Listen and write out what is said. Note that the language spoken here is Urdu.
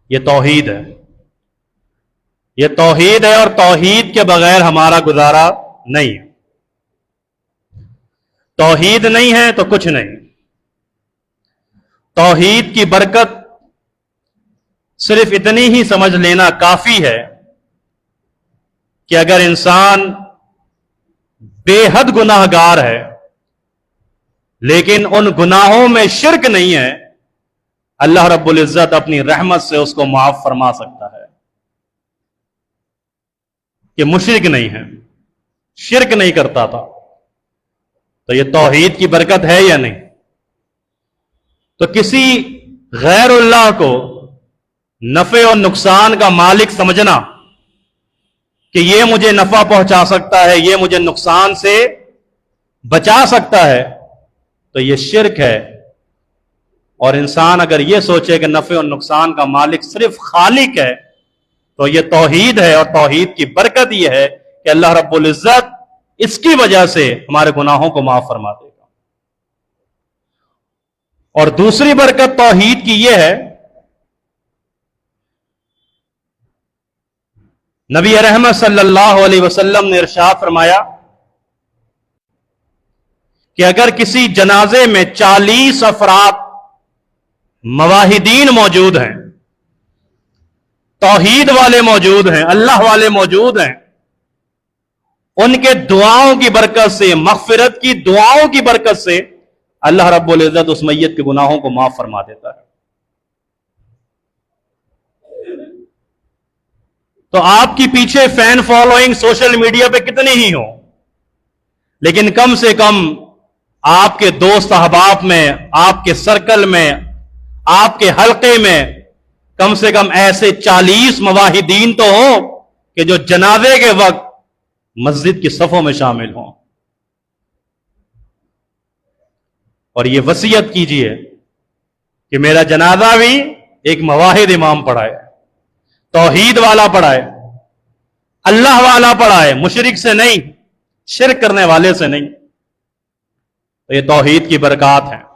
یہ توحید ہے، یہ توحید ہے، اور توحید کے بغیر ہمارا گزارا نہیں ہے۔ توحید نہیں ہے تو کچھ نہیں۔ توحید کی برکت صرف اتنی ہی سمجھ لینا کافی ہے کہ اگر انسان بے حد گناہ گار ہے لیکن ان گناہوں میں شرک نہیں ہے، اللہ رب العزت اپنی رحمت سے اس کو معاف فرما سکتا ہے۔ کہ مشرک نہیں ہے، شرک نہیں کرتا تھا، تو یہ توحید کی برکت ہے یا نہیں؟ تو کسی غیر اللہ کو نفع اور نقصان کا مالک سمجھنا کہ یہ مجھے نفع پہنچا سکتا ہے، یہ مجھے نقصان سے بچا سکتا ہے، تو یہ شرک ہے۔ اور انسان اگر یہ سوچے کہ نفع اور نقصان کا مالک صرف خالق ہے، تو یہ توحید ہے، اور توحید کی برکت یہ ہے کہ اللہ رب العزت اس کی وجہ سے ہمارے گناہوں کو معاف فرما دے گا۔ اور دوسری برکت توحید کی یہ ہے، نبی رحمت صلی اللہ علیہ وسلم نے ارشاد فرمایا کہ اگر کسی جنازے میں 40 افراد موحدین موجود ہیں، توحید والے موجود ہیں، اللہ والے موجود ہیں، ان کے دعاؤں کی برکت سے، مغفرت کی دعاؤں کی برکت سے اللہ رب العزت اس میت کے گناہوں کو معاف فرما دیتا ہے۔ تو آپ کی پیچھے فین فالوئنگ سوشل میڈیا پہ کتنی ہی ہو، لیکن کم سے کم آپ کے دوست احباب میں، آپ کے سرکل میں، آپ کے حلقے میں کم سے کم ایسے 40 موحدین تو ہوں کہ جو جنازے کے وقت مسجد کی صفوں میں شامل ہوں۔ اور یہ وصیت کیجئے کہ میرا جنازہ بھی ایک موحد امام پڑھائے، توحید والا پڑھائے، اللہ والا پڑھائے، مشرک سے نہیں، شرک کرنے والے سے نہیں۔ تو یہ توحید کی برکات ہیں۔